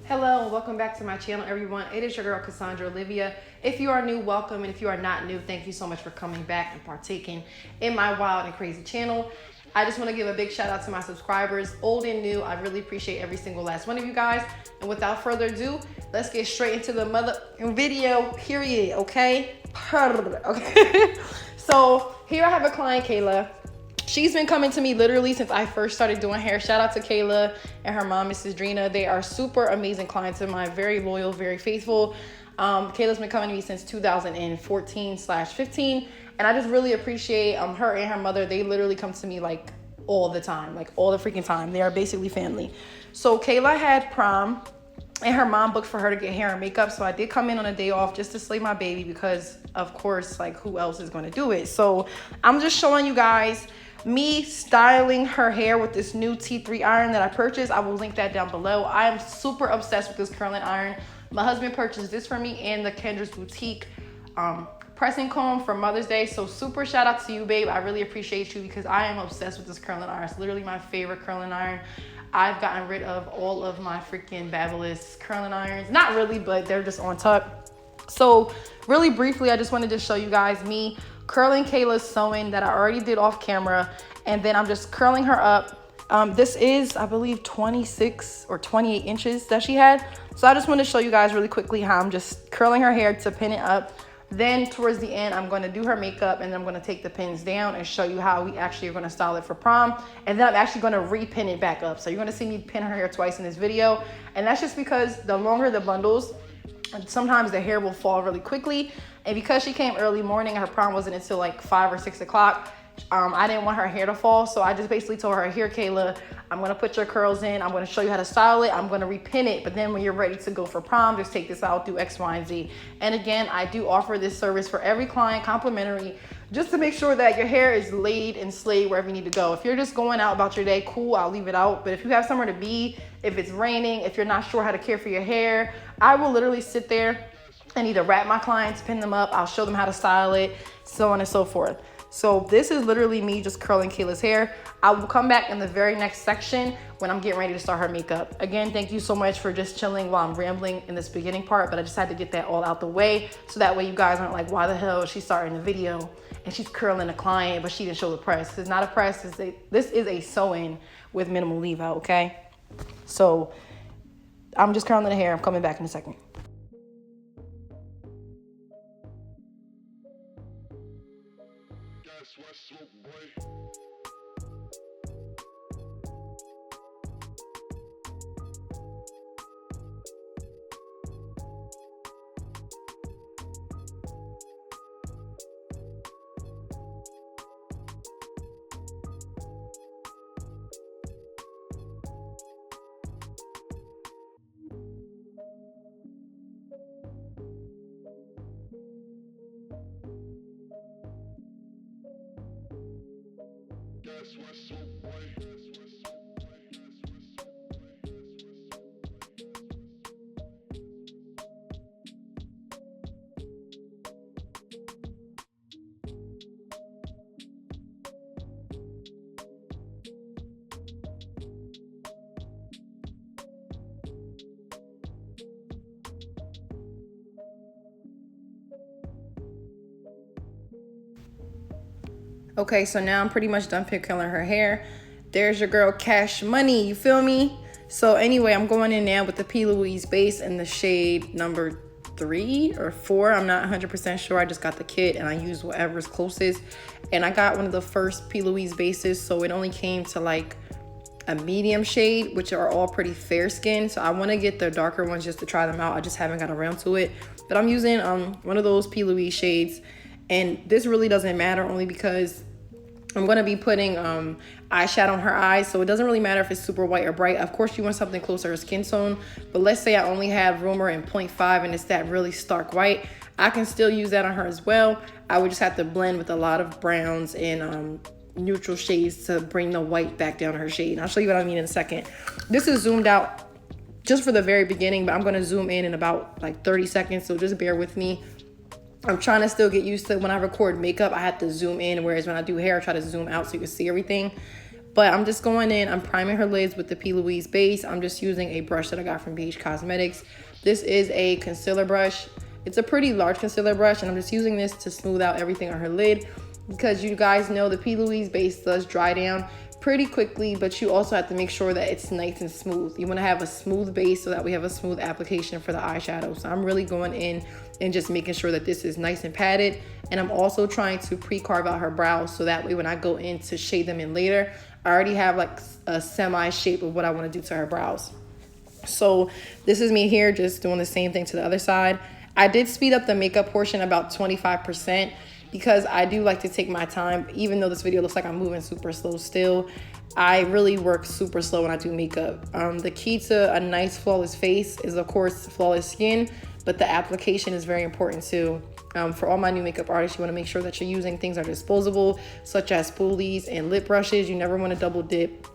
Hello and welcome back to my channel, everyone. It is your girl Cassandra Olivia. If you are new, welcome, and if you are not new, thank you so much for coming back and partaking in my wild and crazy channel. I just want to give a big shout out to my subscribers, old and new. I really appreciate every single last one of you guys. And without further ado, let's get straight into the mother video, period, okay? Okay. So here I have a client, Kayla. She's been coming to me literally since I first started doing hair. Shout out to Kayla and her mom, Mrs. Drina. They are super amazing clients of mine, very loyal, very faithful. Kayla's been coming to me since 2014/15. And I just really appreciate her and her mother. They literally come to me like all the time, like all the freaking time. They are basically family. So Kayla had prom and her mom booked for her to get hair and makeup. So I did come in on a day off just to slay my baby because of course, like who else is going to do it? So I'm just showing you guys me styling her hair with this new T3 iron that I purchased. I will link that down below. I am super obsessed with this curling iron. My husband purchased this for me and the Kendra's Boutique pressing comb for Mother's Day. So super shout out to you, babe. I really appreciate you because I am obsessed with this curling iron. It's literally my favorite curling iron. I've gotten rid of all of my freaking Babyliss curling irons. Not really, but they're just on tuck. So really briefly, I just wanted to show you guys me curling Kayla's sewing that I already did off camera. And then I'm just curling her up. This is, I believe, 26 or 28 inches that she had. So I just want to show you guys really quickly how I'm just curling her hair to pin it up. Then towards the end, I'm going to do her makeup and then I'm going to take the pins down and show you how we actually are going to style it for prom. And then I'm actually going to repin it back up. So you're going to see me pin her hair twice in this video. And that's just because the longer the bundles, sometimes the hair will fall really quickly. And because she came early morning, her prom wasn't until like 5 or 6 o'clock. I didn't want her hair to fall. So I just basically told her, here, Kayla, I'm going to put your curls in. I'm going to show you how to style it. I'm going to repin it. But then when you're ready to go for prom, just take this out, do X, Y, and Z. And again, I do offer this service for every client, complimentary, just to make sure that your hair is laid and slayed wherever you need to go. If you're just going out about your day, cool, I'll leave it out. But if you have somewhere to be, if it's raining, if you're not sure how to care for your hair, I will literally sit there and either wrap my clients, pin them up, I'll show them how to style it, so on and so forth. So this is literally me just curling Kayla's hair. I will come back in the very next section when I'm getting ready to start her makeup. Again, thank you so much for just chilling while I'm rambling in this beginning part, but I just had to get that all out the way so that way you guys aren't like, why the hell is she starting the video and she's curling a client, but she didn't show the press. It's not a press, this is a sew-in with minimal leave out, okay? So I'm just curling the hair. I'm coming back in a second. Okay, so now I'm pretty much done curling her hair. There's your girl Cash Money, you feel me? So anyway, I'm going in now with the P. Louise base in the shade number 3 or 4. I'm not 100% sure. I just got the kit and I use whatever's closest. And I got one of the first P. Louise bases, so it only came to like a medium shade, which are all pretty fair skin. So I want to get the darker ones just to try them out. I just haven't got around to it. But I'm using one of those P. Louise shades. And this really doesn't matter only because I'm going to be putting eyeshadow on her eyes, so it doesn't really matter if it's super white or bright. Of course, you want something closer to skin tone, but let's say I only have rumor in 0.5 and it's that really stark white. I can still use that on her as well. I would just have to blend with a lot of browns and neutral shades to bring the white back down to her shade. And I'll show you what I mean in a second. This is zoomed out just for the very beginning, but I'm going to zoom in about like 30 seconds, so just bear with me. I'm trying to still get used to when I record makeup, I have to zoom in, whereas when I do hair, I try to zoom out so you can see everything. But I'm just going in, I'm priming her lids with the P. Louise base. I'm just using a brush that I got from BH Cosmetics. This is a concealer brush. It's a pretty large concealer brush, and I'm just using this to smooth out everything on her lid, because you guys know the P. Louise base does dry down pretty quickly, but you also have to make sure that it's nice and smooth. You want to have a smooth base so that we have a smooth application for the eyeshadow. So I'm really going in and just making sure that this is nice and padded. And I'm also trying to pre-carve out her brows so that way when I go in to shade them in later, I already have like a semi shape of what I want to do to her brows. So this is me here just doing the same thing to the other side. I did speed up the makeup portion about 25%, because I do like to take my time. Even though this video looks like I'm moving super slow still, I really work super slow when I do makeup. The key to a nice flawless face is of course flawless skin, but the application is very important too. For all my new makeup artists, you want to make sure that you're using things that are disposable, such as spoolies and lip brushes. You never want to double dip.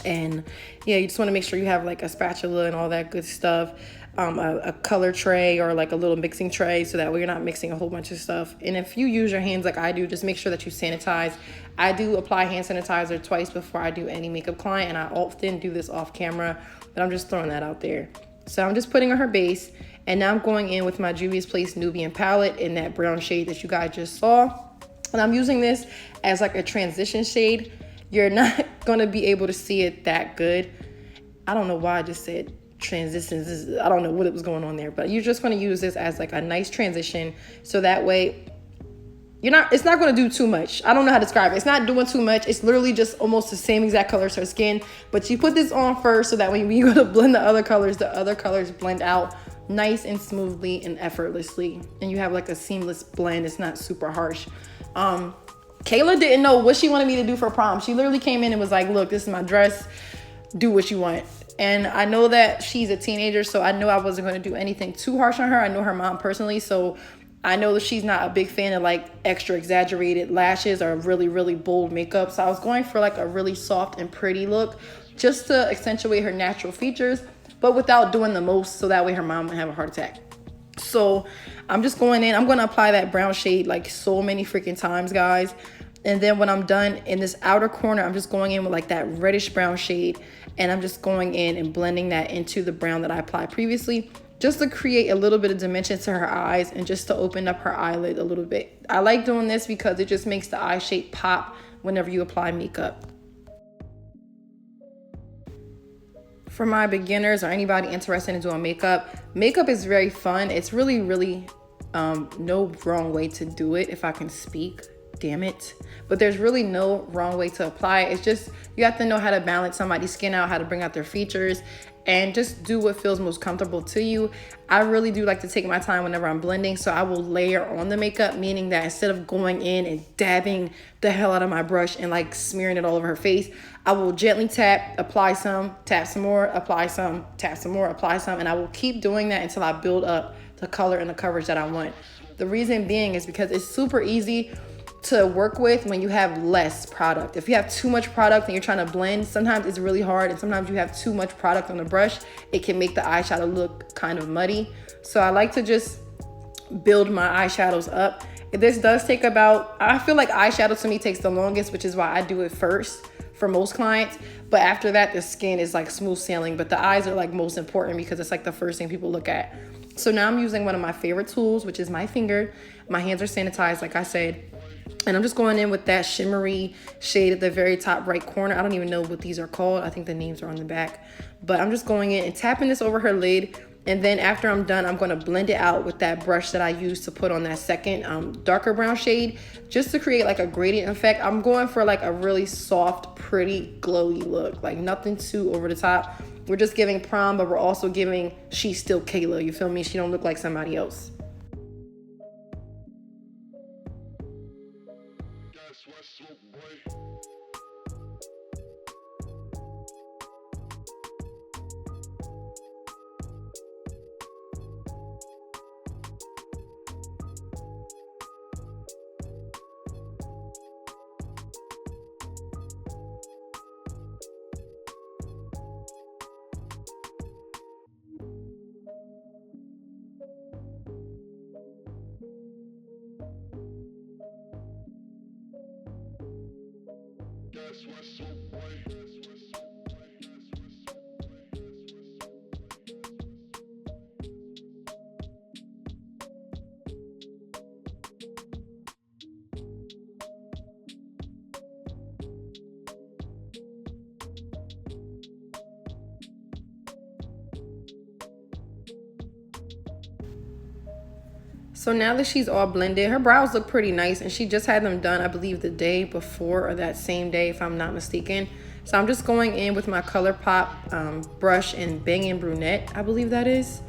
And yeah, you just want to make sure you have like a spatula and all that good stuff, a color tray or like a little mixing tray, so that way you're not mixing a whole bunch of stuff. And if you use your hands like I do, just make sure that you sanitize. I do apply hand sanitizer twice before I do any makeup client, and I often do this off camera, but I'm just throwing that out there. So I'm just putting on her base, and now I'm going in with my Juvia's Place Nubian palette in that brown shade that you guys just saw. And I'm using this as like a transition shade. You're not gonna be able to see it that good. I don't know why I just said transitions. I don't know what it was going on there, but you're just gonna use this as like a nice transition, so that way it's not gonna do too much. I don't know how to describe it. It's not doing too much. It's literally just almost the same exact color as her skin, but you put this on first so that when you go to blend the other colors blend out nice and smoothly and effortlessly, and you have like a seamless blend. It's not super harsh. Kayla didn't know what she wanted me to do for prom. She literally came in and was like, look, this is my dress. Do what you want. And I know that she's a teenager, so I know I wasn't going to do anything too harsh on her. I know her mom personally, so I know that she's not a big fan of like extra exaggerated lashes or really, really bold makeup. So I was going for like a really soft and pretty look just to accentuate her natural features, but without doing the most, so that way her mom wouldn't have a heart attack. So I'm just going in. I'm going to apply that brown shade like so many freaking times, guys. And then when I'm done in this outer corner, I'm just going in with like that reddish brown shade, and I'm just going in and blending that into the brown that I applied previously, just to create a little bit of dimension to her eyes and just to open up her eyelid a little bit. I like doing this because it just makes the eye shape pop whenever you apply makeup. For my beginners or anybody interested in doing makeup is very fun. It's really, really no wrong way to do it, if I can speak. Damn it. But there's really no wrong way to apply it. It's just you have to know how to balance somebody's skin out, how to bring out their features, and just do what feels most comfortable to you. I really do like to take my time whenever I'm blending, so I will layer on the makeup, meaning that instead of going in and dabbing the hell out of my brush and like smearing it all over her face, I will gently tap, apply some, tap some more, apply some, tap some more, apply some, and I will keep doing that until I build up the color and the coverage that I want. The reason being is because it's super easy to work with when you have less product. If you have too much product and you're trying to blend, sometimes it's really hard, and sometimes you have too much product on the brush, it can make the eyeshadow look kind of muddy. So I like to just build my eyeshadows up. This does take about, I feel like eyeshadow to me takes the longest, which is why I do it first for most clients. But after that, the skin is like smooth sailing, but the eyes are like most important because it's like the first thing people look at. So now I'm using one of my favorite tools, which is my finger. My hands are sanitized, like I said. And I'm just going in with that shimmery shade at the very top right corner. I don't even know what these are called. I think the names are on the back. But I'm just going in and tapping this over her lid. And then after I'm done, I'm going to blend it out with that brush that I used to put on that second darker brown shade, just to create like a gradient effect. I'm going for like a really soft, pretty, glowy look. Like nothing too over the top. We're just giving prom, but we're also giving she's still Kayla. You feel me? She don't look like somebody else. So now that she's all blended, her brows look pretty nice, and she just had them done, I believe, the day before or that same day, if I'm not mistaken. So I'm just going in with my ColourPop brush and Bang & Brunette, I believe that is.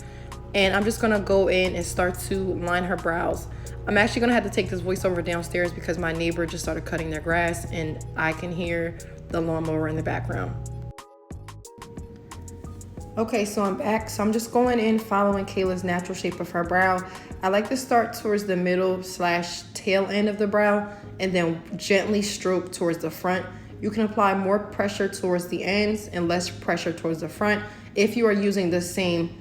And I'm just gonna go in and start to line her brows. I'm actually gonna have to take this voiceover downstairs because my neighbor just started cutting their grass and I can hear the lawnmower in the background. Okay, so I'm back. So I'm just going in following Kayla's natural shape of her brow. I like to start towards the middle / tail end of the brow and then gently stroke towards the front. You can apply more pressure towards the ends and less pressure towards the front if you are using the same,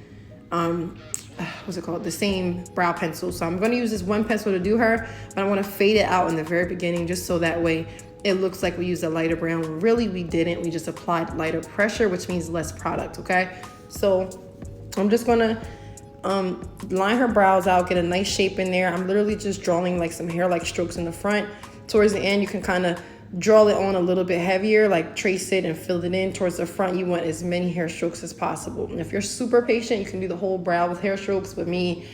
the same brow pencil. So I'm gonna use this one pencil to do her, but I wanna fade it out in the very beginning just so that way it looks like we used a lighter brown. Really, we didn't. We just applied lighter pressure, which means less product, okay? So I'm just gonna line her brows out, get a nice shape in there. I'm literally just drawing like some hair-like strokes in the front. Towards the end, you can kind of draw it on a little bit heavier, like trace it and fill it in. Towards the front, you want as many hair strokes as possible. And if you're super patient, you can do the whole brow with hair strokes. With me,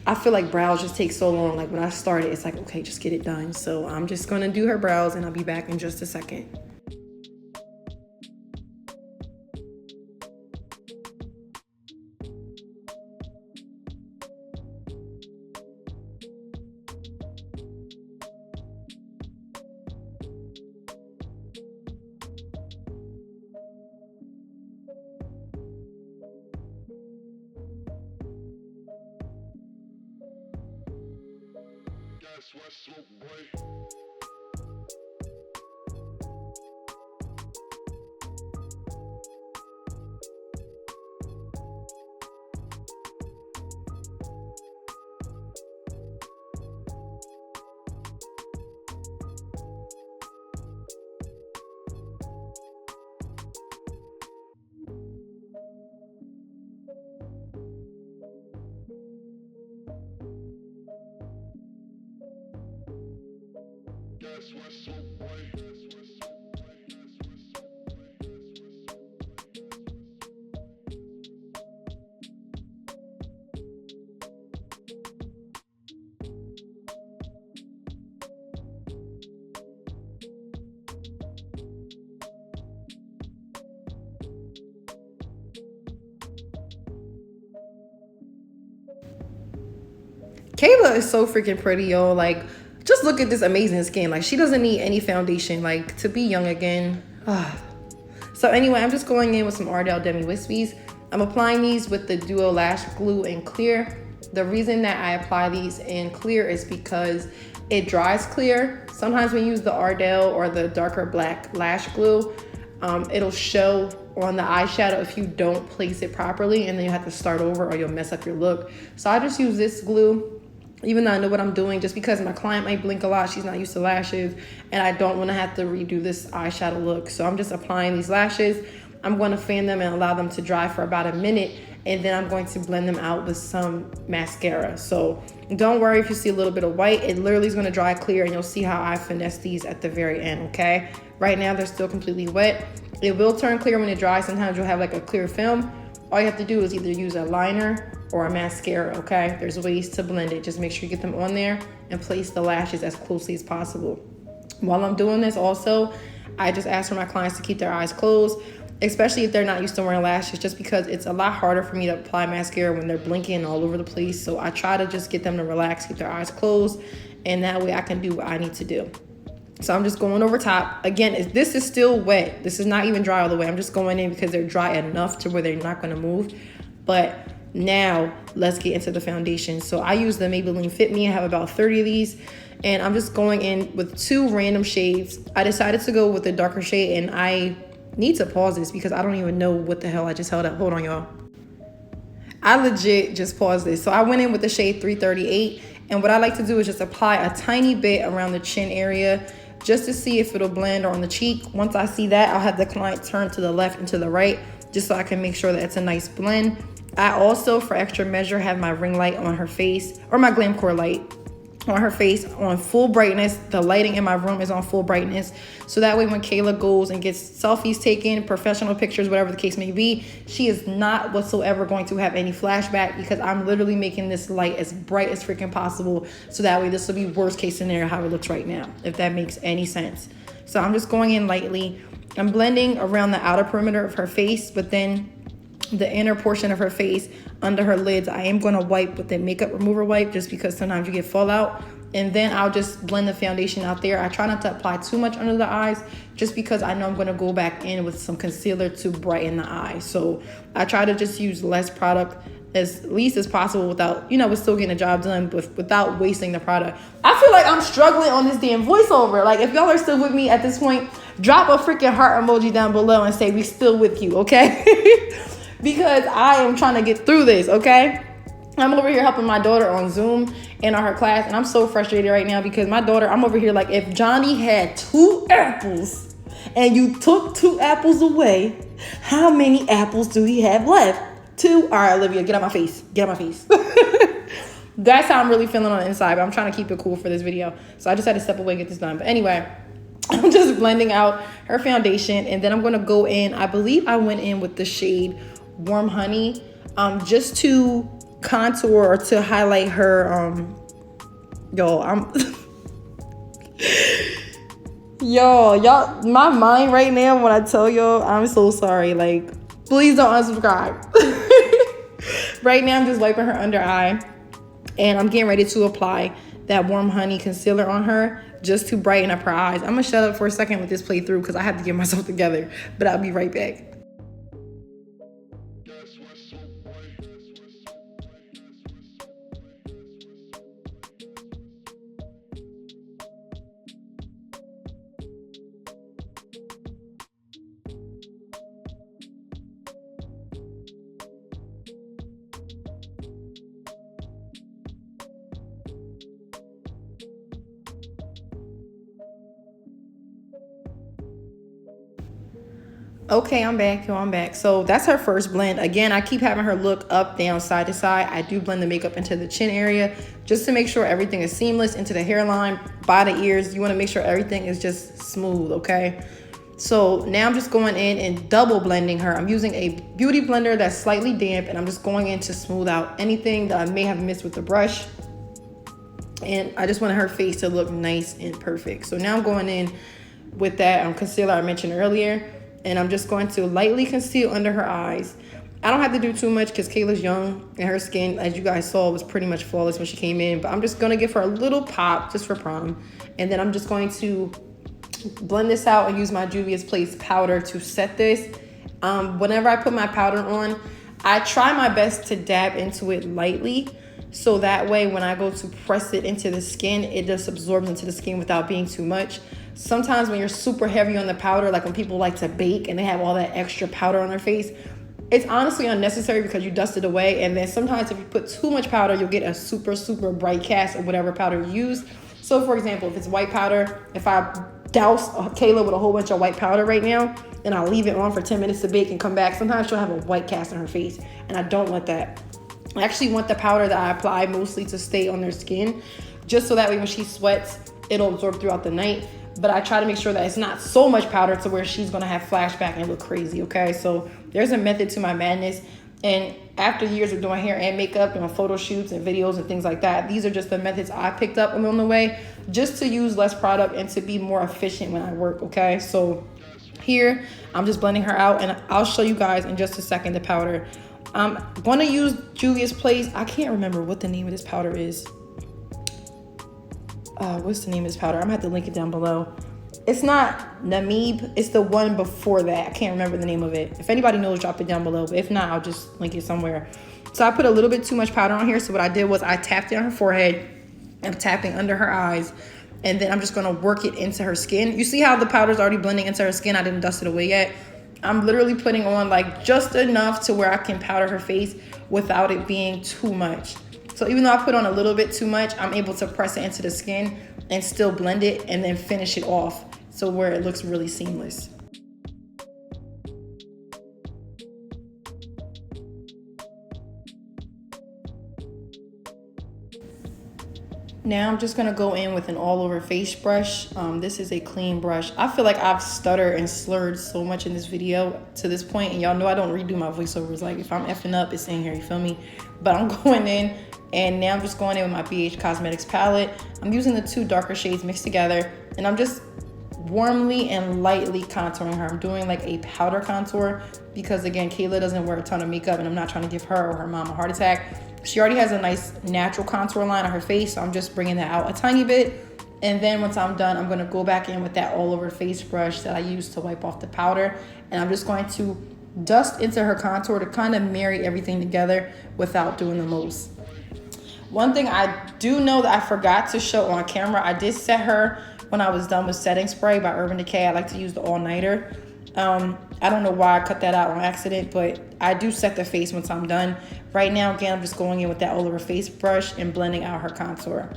I feel like brows just take so long. Like when I started, it's like, okay, just get it done. So I'm just gonna do her brows and I'll be back in just a second. Kayla is so freaking pretty, yo. Like, just look at this amazing skin. Like, she doesn't need any foundation, like, to be young again. So anyway, I'm just going in with some Ardell Demi Wispies. I'm applying these with the Duo Lash Glue in clear. The reason that I apply these in clear is because it dries clear. Sometimes when you use the Ardell or the darker black lash glue, it'll show on the eyeshadow if you don't place it properly, and then you have to start over or you'll mess up your look. So I just use this glue, even though I know what I'm doing, just because my client might blink a lot. She's not used to lashes, and I don't want to have to redo this eyeshadow look. So I'm just applying these lashes. I'm going to fan them and allow them to dry for about a minute, and then I'm going to blend them out with some mascara. So don't worry if you see a little bit of white. It literally is going to dry clear, and you'll see how I finesse these at the very end, okay? Right now, they're still completely wet. It will turn clear when it dries. Sometimes you'll have like a clear film. All you have to do is either use a liner or a mascara, okay? There's ways to blend it. Just make sure you get them on there and place the lashes as closely as possible. While I'm doing this also, I just ask for my clients to keep their eyes closed, especially if they're not used to wearing lashes, just because it's a lot harder for me to apply mascara when they're blinking all over the place. So I try to just get them to relax, keep their eyes closed, and that way I can do what I need to do. So I'm just going over top. Again, this is still wet. This is not even dry all the way. I'm just going in because they're dry enough to where they're not gonna move. But now let's get into the foundation. So I use the Maybelline Fit Me. I have about 30 of these, and I'm just going in with 2 random shades. I decided to go with the darker shade, and I need to pause this because I don't even know what the hell I just held up. Hold on, y'all. I legit just paused this. So I went in with the shade 338, and what I like to do is just apply a tiny bit around the chin area just to see if it'll blend, or on the cheek. Once I see that, I'll have the client turn to the left and to the right just so I can make sure that it's a nice blend. I also, for extra measure, have my ring light on her face, or my Glam Core light. on her face on full brightness. The lighting in my room is on full brightness. So that way when Kayla goes and gets selfies taken, professional pictures, whatever the case may be, she is not whatsoever going to have any flashback, because I'm literally making this light as bright as freaking possible. So that way this will be worst case scenario how it looks right now, if that makes any sense. So I'm just going in lightly. I'm blending around the outer perimeter of her face, but then the inner portion of her face under her lids, I am going to wipe with the makeup remover wipe, just because sometimes you get fallout. And then I'll just blend the foundation out there. I try not to apply too much under the eyes, just because I know I'm going to go back in with some concealer to brighten the eye. So I try to just use less product as least as possible without, we're still getting the job done, but without wasting the product. I feel like I'm struggling on this damn voiceover. Like, if y'all are still with me at this point, drop a freaking heart emoji down below and say we still with you, okay? Because I am trying to get through this, okay? I'm over here helping my daughter on Zoom and on her class, and I'm so frustrated right now because my daughter, I'm over here like, if Johnny had 2 apples and you took 2 apples away, how many apples do he have left? 2? All right, Olivia, get out my face. Get out my face. That's how I'm really feeling on the inside, but I'm trying to keep it cool for this video. So I just had to step away and get this done. But anyway, I'm just blending out her foundation, and then I'm going to go in. I believe I went in with the shade Warm Honey, just to contour or to highlight her. Y'all, my mind right now when I tell y'all, I'm so sorry. Like, please don't unsubscribe. Right now, I'm just wiping her under eye, and I'm getting ready to apply that Warm Honey concealer on her, just to brighten up her eyes. I'm gonna shut up for a second, let this play through, because I have to get myself together, but I'll be right back. Okay, I'm back, I'm back. So that's her first blend. Again, I keep having her look up, down, side to side. I do blend the makeup into the chin area just to make sure everything is seamless, into the hairline, by the ears. You want to make sure everything is just smooth, okay? So now I'm just going in and double blending her. I'm using a beauty blender that's slightly damp, and I'm just going in to smooth out anything that I may have missed with the brush. And I just want her face to look nice and perfect. So now I'm going in with that concealer I mentioned earlier. And I'm just going to lightly conceal under her eyes. I don't have to do too much because Kayla's young and her skin, as you guys saw, was pretty much flawless when she came in. But I'm just going to give her a little pop just for prom. And then I'm just going to blend this out and use my Juvia's Place powder to set this. Whenever I put my powder on, I try my best to dab into it lightly. So that way when I go to press it into the skin, it just absorbs into the skin without being too much. Sometimes when you're super heavy on the powder, like when people like to bake and they have all that extra powder on their face, it's honestly unnecessary because you dust it away. And then sometimes if you put too much powder, you'll get a super, super bright cast of whatever powder you use. So for example, if it's white powder, if I douse Kayla with a whole bunch of white powder right now, and I'll leave it on for 10 minutes to bake and come back, sometimes she'll have a white cast on her face. And I don't want that. I actually want the powder that I apply mostly to stay on their skin, just so that way when she sweats, it'll absorb throughout the night. But I try to make sure that it's not so much powder to where she's gonna have flashback and look crazy, okay? So there's a method to my madness. And after years of doing hair and makeup, doing photo shoots and videos and things like that, these are just the methods I picked up along the way, just to use less product and to be more efficient when I work, okay? So here, I'm just blending her out, and I'll show you guys in just a second the powder. I'm gonna use Juvia's Place. I can't remember what the name of this powder is. What's the name of this powder? I'm gonna have to link it down below. It's not Namib, it's the one before that. I can't remember the name of it. If anybody knows, drop it down below. But if not, I'll just link it somewhere. So I put a little bit too much powder on here. So what I did was I tapped it on her forehead. I'm tapping under her eyes. And then I'm just gonna work it into her skin. You see how the powder's already blending into her skin? I didn't dust it away yet. I'm literally putting on like just enough to where I can powder her face without it being too much. So even though I put on a little bit too much, I'm able to press it into the skin and still blend it and then finish it off so where it looks really seamless. Now I'm just gonna go in with an all over face brush. This is a clean brush. I feel like I've stuttered and slurred so much in this video to this point, and y'all know I don't redo my voiceovers. Like if I'm effing up, it's in here, you feel me? But I'm going in, and now I'm just going in with my BH Cosmetics palette. I'm using the two darker shades mixed together, and I'm just warmly and lightly contouring her. I'm doing like a powder contour because again, Kayla doesn't wear a ton of makeup, and I'm not trying to give her or her mom a heart attack. She already has a nice natural contour line on her face, so I'm just bringing that out a tiny bit. And then once I'm done, I'm going to go back in with that all over face brush that I used to wipe off the powder, and I'm just going to dust into her contour to kind of marry everything together without doing the most. One thing I do know that I forgot to show on camera, I did set her when I was done with setting spray by Urban Decay. I like to use the all-nighter. I don't know why I cut that out on accident, but I do set the face once I'm done. Right now, again, I'm just going in with that all over face brush and blending out her contour.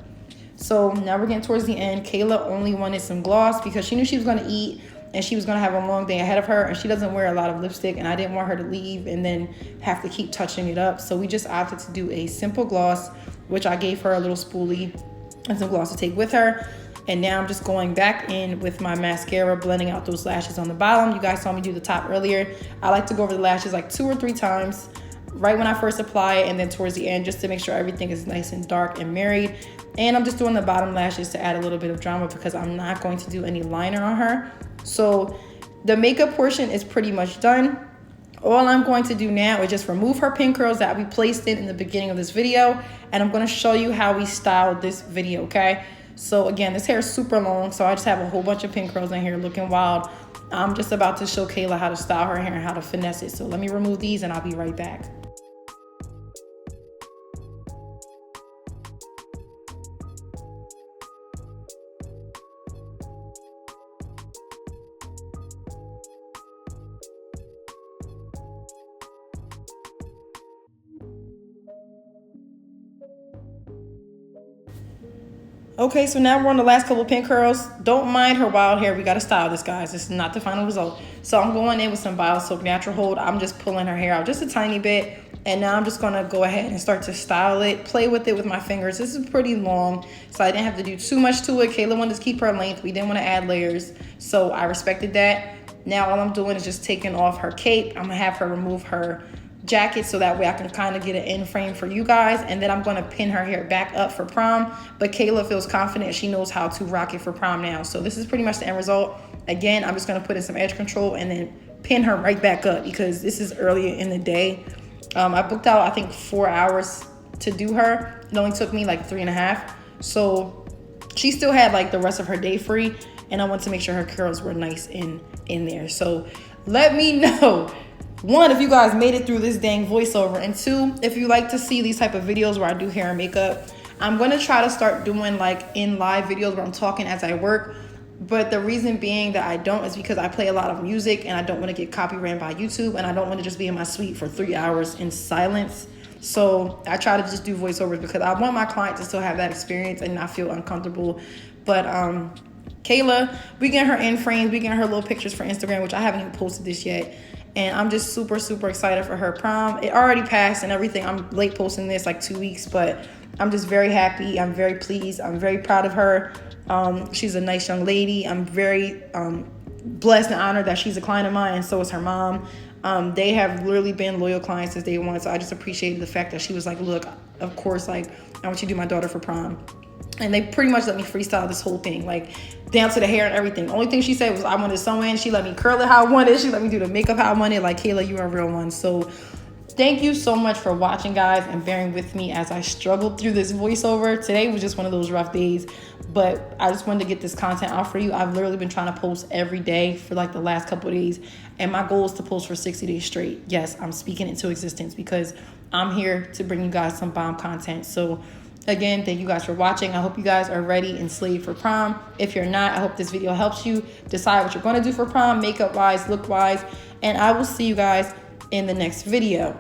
So now we're getting towards the end. Kayla only wanted some gloss because she knew she was going to eat and she was going to have a long day ahead of her, and she doesn't wear a lot of lipstick, and I didn't want her to leave and then have to keep touching it up. So we just opted to do a simple gloss, which I gave her a little spoolie and some gloss to take with her. And now I'm just going back in with my mascara, blending out those lashes on the bottom. You guys saw me do the top earlier. I like to go over the lashes like 2 or 3 times, right when I first apply it and then towards the end, just to make sure everything is nice and dark and married. And I'm just doing the bottom lashes to add a little bit of drama because I'm not going to do any liner on her. So the makeup portion is pretty much done. All I'm going to do now is just remove her pin curls that we placed in the beginning of this video, and I'm going to show you how we styled this video, okay? So again, this hair is super long, so I just have a whole bunch of pin curls in here looking wild. I'm just about to show Kayla how to style her hair and how to finesse it. So let me remove these and I'll be right back. Okay, so now we're on the last couple pin curls. Don't mind her wild hair. We got to style this, guys. This is not the final result. So I'm going in with some Bio Silk Natural Hold. I'm just pulling her hair out just a tiny bit. And now I'm just going to go ahead and start to style it, play with it with my fingers. This is pretty long, so I didn't have to do too much to it. Kayla wanted to keep her length. We didn't want to add layers, so I respected that. Now all I'm doing is just taking off her cape. I'm going to have her remove her jacket so that way I can kind of get an in frame for you guys, and then I'm going to pin her hair back up for prom. But Kayla feels confident. She knows how to rock it for prom now. So this is pretty much the end result. Again, I'm just going to put in some edge control and then pin her right back up because this is earlier in the day. I booked out, I think, 4 hours to do her. It only took me like 3.5. So she still had like the rest of her day free, and I want to make sure her curls were nice in there. So let me know, 1, if you guys made it through this dang voiceover, and 2, if you like to see these type of videos where I do hair and makeup. I'm going to try to start doing like in live videos where I'm talking as I work. But the reason being that I don't is because I play a lot of music and I don't want to get copyrighted by YouTube, and I don't want to just be in my suite for 3 hours in silence. So I try to just do voiceovers because I want my client to still have that experience and not feel uncomfortable. But Kayla, we get her in frames, we get her little pictures for Instagram, which I haven't even posted this yet. And I'm just super, super excited for her prom. It already passed and everything. I'm late posting this like 2 weeks, but I'm just very happy. I'm very pleased. I'm very proud of her. She's a nice young lady. I'm very blessed and honored that she's a client of mine, and so is her mom. They have literally been loyal clients since day one, so I just appreciated the fact that she was like, look, of course, like, I want you to do my daughter for prom. And they pretty much let me freestyle this whole thing, like down to the hair and everything. The only thing she said was I wanted sew in. She let me curl it how I wanted. She let me do the makeup how I wanted. Like, Kayla, you are a real one. So thank you so much for watching, guys, and bearing with me as I struggled through this voiceover. Today was just one of those rough days, but I just wanted to get this content out for you. I've literally been trying to post every day for like the last couple of days, and my goal is to post for 60 days straight. Yes, I'm speaking into existence because I'm here to bring you guys some bomb content. So again, thank you guys for watching. I hope you guys are ready and slaved for prom. If you're not, I hope this video helps you decide what you're going to do for prom, makeup-wise, look-wise, and I will see you guys in the next video.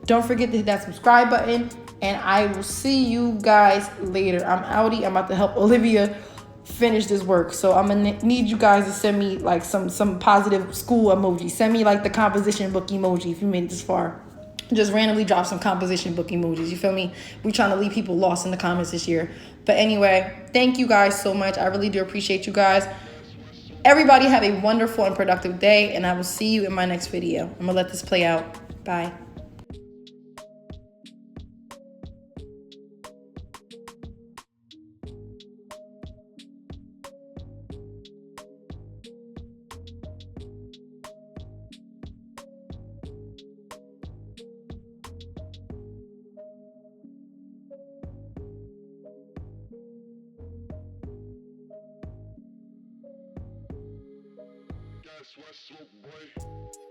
Don't forget to hit that subscribe button, and I will see you guys later. I'm outie. I'm about to help Olivia finish this work, so I'm gonna need you guys to send me like some positive school emoji. Send me like the composition book emoji if you made it this far. just randomly drop some composition book emojis. You feel me? We trying to leave people lost in the comments this year. But anyway, thank you guys so much. I really do appreciate you guys. Everybody have a wonderful and productive day, and I will see you in my next video. I'm gonna let this play out. Bye. That's what's up, boy.